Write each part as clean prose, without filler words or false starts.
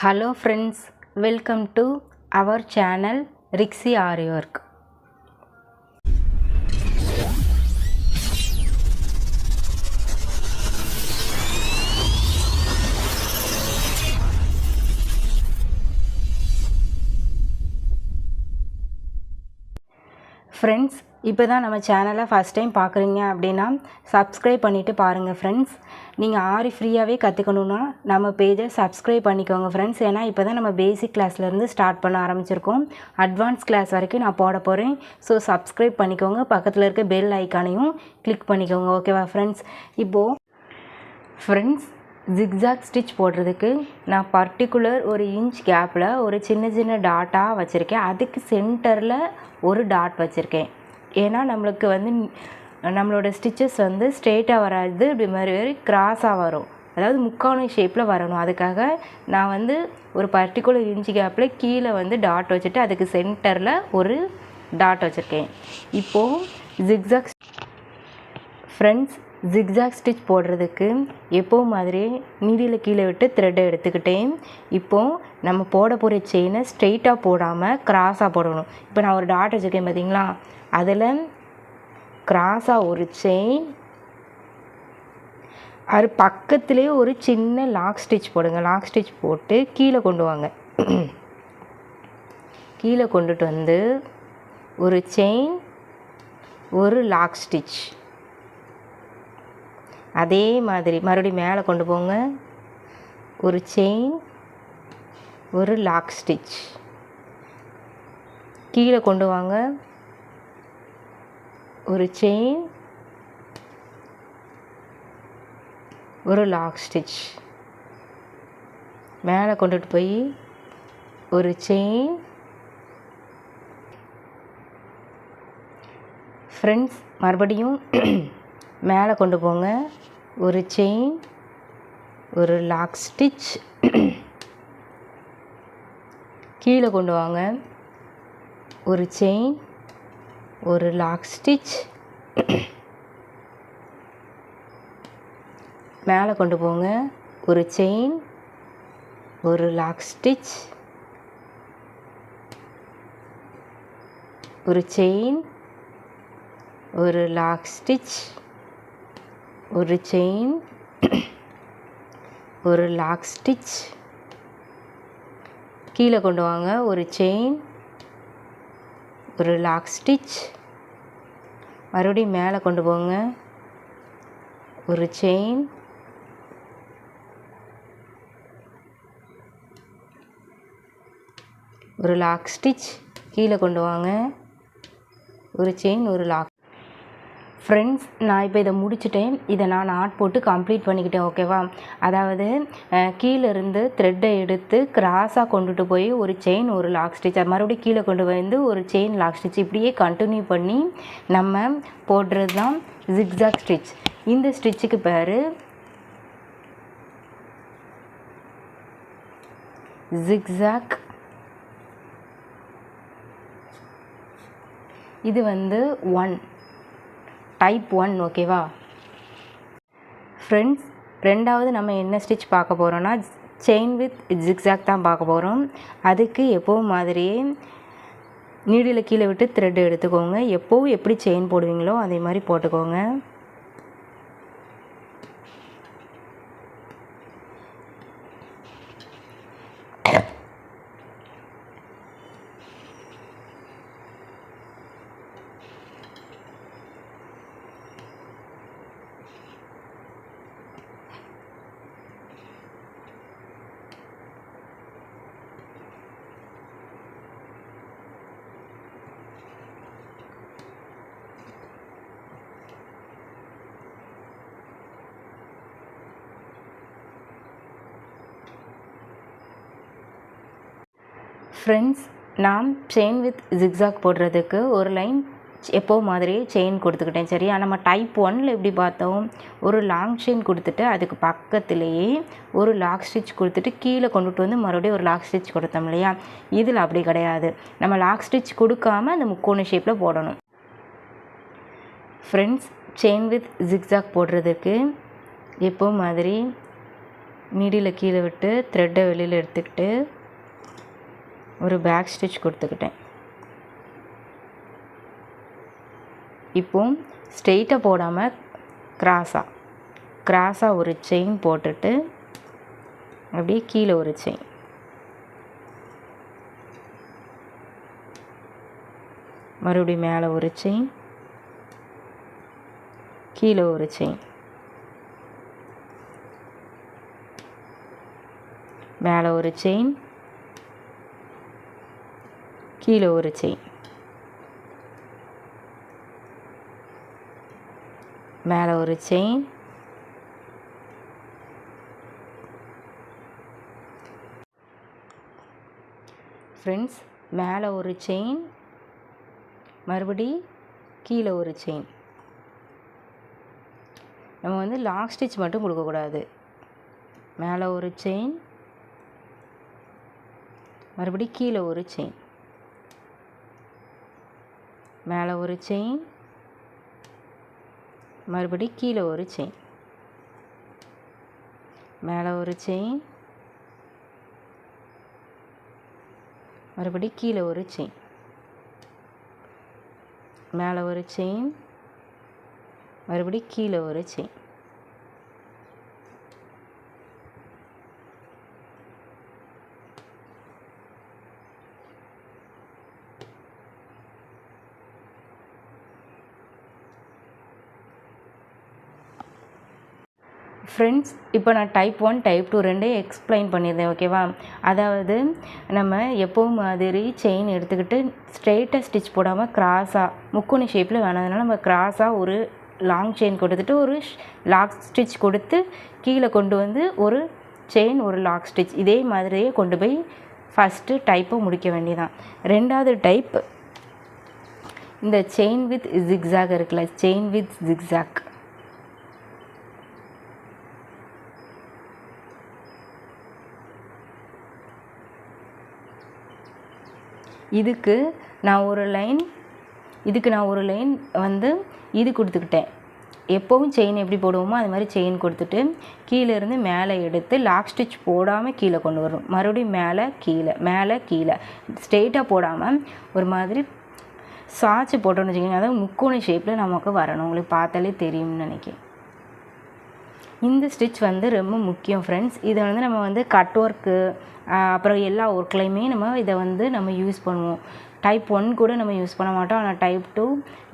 Hello friends, welcome to our channel Rixi Artwork. Friends, இப்போ தான் நம்ம சேனலை ஃபஸ்ட் டைம் பார்க்குறீங்க அப்படின்னா சப்ஸ்கிரைப் பண்ணிவிட்டு பாருங்கள் ஃப்ரெண்ட்ஸ். நீங்கள் ஆரி ஃப்ரீயாகவே கற்றுக்கணுன்னா நம்ம பேஜை சப்ஸ்கிரைப் பண்ணிக்கோங்க ஃப்ரெண்ட்ஸ். ஏன்னா இப்போ தான் நம்ம பேசிக் கிளாஸ்லேருந்து ஸ்டார்ட் பண்ண ஆரம்பிச்சிருக்கோம். அட்வான்ஸ் கிளாஸ் வரைக்கும் நான் போட போகிறேன். ஸோ சப்ஸ்கிரைப் பண்ணிக்கோங்க, பக்கத்தில் இருக்க பெல் ஐக்கானையும் கிளிக் பண்ணிக்கோங்க. ஓகேவா ஃப்ரெண்ட்ஸ்? இப்போது ஃப்ரெண்ட்ஸ், ஜிக்ஜாக் ஸ்டிச் போடுறதுக்கு நான் பர்டிகுலர் ஒரு இன்ச் கேப்பில் ஒரு சின்ன சின்ன டாட்டாக வச்சுருக்கேன். அதுக்கு சென்டரில் ஒரு டாட் வச்சுருக்கேன். ஏன்னா நம்மளுக்கு நம்மளோட ஸ்டிச்சஸ் ஸ்ட்ரெயிட்டாக வராது, இப்படி மாதிரி கிராஸாக வரும், அதாவது முக்கோண ஷேப்பில் வரணும். அதுக்காக நான் ஒரு பர்டிகுலர் இன்ச் கேப்பில் கீழே டாட் வச்சுட்டு அதுக்கு சென்டரில் ஒரு டாட் வச்சுருக்கேன். இப்போது ஜிக்ஜாக் ஃப்ரெண்ட்ஸ், ஜிக்ஜாக் ஸ்டிச் போடுறதுக்கு எப்போது மாதிரி நீடியில் கீழே விட்டு த்ரெட்டை எடுத்துக்கிட்டேன். இப்போது நம்ம போட போகிற செயினை ஸ்ட்ரெயிட்டாக போடாமல் கிராஸாக போடணும். இப்போ நான் ஒரு டாட் வச்சுருக்கேன் பார்த்தீங்களா, அதில் கிராஸாக ஒரு செயின், அது பக்கத்துலேயே ஒரு சின்ன லாக் ஸ்டிச் போடுங்க. லாக் ஸ்டிச் போட்டு கீழே கொண்டு வாங்க. கீழே கொண்டுட்டு ஒரு செயின், ஒரு லாக் ஸ்டிச், அதே மாதிரி மறுபடியும் மேலே கொண்டு போங்க. ஒரு செயின், ஒரு லாக் ஸ்டிச், கீழே கொண்டு வாங்க. ஒரு செயின், ஒரு லாக் ஸ்டிச், மேலே கொண்டுட்டு போய் ஒரு செயின். ஃப்ரெண்ட்ஸ், மறுபடியும் மேலே கொண்டு போங்க. ஒரு செயின், ஒரு லாக் ஸ்டிச், கீழே கொண்டு வாங்க. ஒரு செயின், ஒரு லாக் ஸ்டிச், மேலே கொண்டு போங்க. ஒரு செயின், ஒரு லாக் ஸ்டிச், ஒரு செயின், ஒரு லாக் ஸ்டிச், ஒரு செயின், ஒரு லாக் ஸ்டிச், கீழே கொண்டு வாங்க. ஒரு செயின், ஒரு லாக் ஸ்டிச், மறுபடியும் மேலே கொண்டு போங்க. ஒரு செயின், ஒரு லாக் ஸ்டிச், கீழே கொண்டு வாங்க. ஒரு செயின், ஒரு லாக். ஃப்ரெண்ட்ஸ், நான் இப்போ இதை முடிச்சுட்டேன். இதை நான் நாட் போட்டு கம்ப்ளீட் பண்ணிக்கிட்டேன். ஓகேவா? அதாவது கீழேருந்து த்ரெட்டை எடுத்து கிராஸாக கொண்டுட்டு போய் ஒரு செயின், ஒரு லாக் ஸ்டிச், அது மறுபடியும் கீழே கொண்டு ஒரு செயின், லாக் ஸ்டிச், இப்படியே கண்டினியூ பண்ணி நம்ம போடுறது தான் ஜிக்ஜாக் ஸ்டிச். இந்த ஸ்டிச்சுக்கு பேர் ஜிக்ஜாக். இது 1 டைப் 1. ஓகேவா ஃப்ரெண்ட்ஸ்? ரெண்டாவது நம்ம என்ன ஸ்டிச் பார்க்க போகிறோன்னா செயின் வித் ஜிக்ஜாக் தான் பார்க்க போகிறோம். அதுக்கு எப்போவும் மாதிரியே நீடியில் கீழே விட்டு த்ரெட் எடுத்துக்கோங்க. எப்போவும் எப்படி செயின் போடுவீங்களோ அதே மாதிரி போட்டுக்கோங்க. ஃப்ரெண்ட்ஸ், நான் செயின் வித் ஜிக்ஜாக் போடுறதுக்கு ஒரு லைன் எப்போ மாதிரியே செயின் கொடுத்துக்கிட்டேன். சரியா? நம்ம டைப் 1ல் எப்படி பார்த்தோம், ஒரு லாங் செயின் கொடுத்துட்டு அதுக்கு பக்கத்துலேயே ஒரு லாக் ஸ்டிச் கொடுத்துட்டு கீழே கொண்டுட்டு மறுபடியும் ஒரு லாக் ஸ்டிச் கொடுத்தோம் இல்லையா? இதில் அப்படி கிடையாது. நம்ம லாக் ஸ்டிச் கொடுக்காம அந்த முக்கோண ஷேப்பில் போடணும். ஃப்ரெண்ட்ஸ், செயின் வித் ஜிக்ஜாக் போடுறதுக்கு எப்போ மாதிரி நீடியில் கீழே விட்டு த்ரெட்டை வெளியில் எடுத்துக்கிட்டு ஒரு பேக் ஸ்டிச் கொடுத்துக்கிட்டேன். இப்போ ஸ்ட்ரெயிட்டாக போடாமல் கிராஸாக ஒரு செயின் போட்டுட்டு அப்படியே கீழே ஒரு செயின், மறுபடியும் மேலே ஒரு செயின், கீழே ஒரு செயின், மேலே ஒரு செயின், கீழே ஒரு செயின், மேலே ஒரு செயின், ஃப்ரெண்ட்ஸ் மேலே ஒரு செயின், மறுபடி கீழே ஒரு செயின். நம்ம வந்து லாக் ஸ்டிச் மட்டும் கொடுக்கக்கூடாது. மேலே ஒரு செயின், மறுபடி கீழே ஒரு செயின், மேலே ஒரு செயின், மறுபடி கீழே ஒரு செயின், மேலே ஒரு செயின், மறுபடி கீழே ஒரு செயின், மேலே ஒரு செயின், மறுபடி கீழே ஒரு செயின். ஃப்ரெண்ட்ஸ் இப்போ நான் டைப் 1 டைப் 2 ரெண்டையும் எக்ஸ்பிளைன் பண்ணியிருந்தேன். ஓகேவா? அதாவது நம்ம எப்போவும் மாதிரி செயின் எடுத்துக்கிட்டு ஸ்ட்ரெயிட்டாக ஸ்டிச் போடாமல் கிராஸாக முக்கோணி ஷேப்பில் வேணாதனால நம்ம கிராஸாக ஒரு லாங் செயின் கொடுத்துட்டு ஒரு லாக் ஸ்டிச் கொடுத்து கீழே கொண்டு வந்து ஒரு செயின் ஒரு லாக் ஸ்டிச் இதே மாதிரியே கொண்டு போய் ஃபஸ்ட்டு டைப்பை முடிக்க வேண்டியதான். ரெண்டாவது டைப் இந்த செயின் வித் ஜிக்ஸாக் இருக்குல்ல, செயின் வித் ஜிக்ஸாக், இதுக்கு நான் ஒரு லைன் வந்து இது கொடுத்துக்கிட்டேன். எப்போவும் செயின் எப்படி போடுவோமோ அது மாதிரி செயின் கொடுத்துட்டு கீழேருந்து மேலே எடுத்து லாக் ஸ்டிச் போடாமல் கீழே கொண்டு வரும். மறுபடியும் மேலே கீழே ஸ்ட்ரெயிட்டாக போடாமல் ஒரு மாதிரி சாய்ச்சி போட்டோன்னு வச்சுக்கோங்க. அதாவது முக்கோணி ஷேப்பில் நமக்கு வரணும். உங்களுக்கு பார்த்தாலே தெரியும்னு நினைக்கிறேன். இந்த ஸ்டிச் வந்து ரொம்ப முக்கியம் ஃப்ரெண்ட்ஸ். இதை வந்து நம்ம வந்து கட் ஒர்க்கு அப்புறம் எல்லா ஒர்க்லையுமே நம்ம யூஸ் பண்ணுவோம். டைப் 1 கூட நம்ம யூஸ் பண்ண மாட்டோம், ஆனால் டைப் 2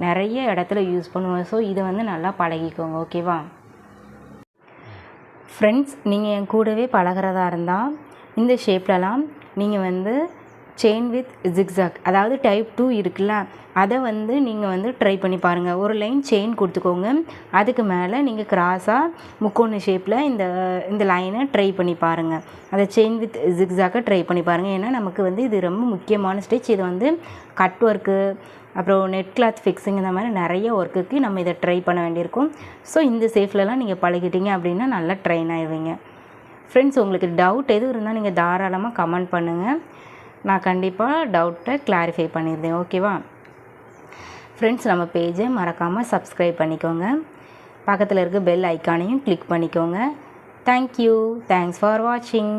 நிறைய இடத்துல யூஸ் பண்ணுவோம். ஸோ இதை வந்து நல்லா பழகிக்கோங்க. ஓகேவா ஃப்ரெண்ட்ஸ்? நீங்கள் என் கூடவே பழகிறதா இருந்தால் இந்த ஷேப்லலாம் நீங்கள் வந்து செயின் வித் ஜிக்ஸாக் அதாவது டைப் 2 இருக்குல்ல, அதை வந்து நீங்கள் வந்து ட்ரை பண்ணி பாருங்கள். ஒரு லைன் செயின் கொடுத்துக்கோங்க, அதுக்கு மேலே நீங்கள் கிராஸாக முக்கோண ஷேப்பில் இந்த லைனை ட்ரை பண்ணி பாருங்கள். அதை செயின் வித் ஜிக்ஸாக்கை ட்ரை பண்ணி பாருங்கள். ஏன்னா நமக்கு வந்து இது ரொம்ப முக்கியமான ஸ்டிச். இது வந்து கட் ஒர்க்கு அப்புறம் நெட் கிளாத் ஃபிக்ஸிங் இந்த மாதிரி நிறைய ஒர்க்குக்கு நம்ம இதை ட்ரை பண்ண வேண்டியிருக்கும். ஸோ இந்த ஷேப்லலாம் நீங்கள் பழகிட்டீங்க அப்படின்னா நல்லா ட்ரெயின் ஆயிடுவீங்க. ஃப்ரெண்ட்ஸ், உங்களுக்கு டவுட் எதுவும் இருந்தால் நீங்கள் தாராளமாக கமெண்ட் பண்ணுங்கள். நான் கண்டிப்பாக டவுட்டை கிளாரிஃபை பண்ணியிருந்தேன். ஓகேவா ஃப்ரெண்ட்ஸ்? நம்ம பேஜை மறக்காமல் சப்ஸ்கிரைப் பண்ணிக்கோங்க. பக்கத்தில் இருக்க பெல் ஐக்கானையும் கிளிக் பண்ணிக்கோங்க. தேங்க்யூ. தேங்க்ஸ் ஃபார் வாட்சிங்.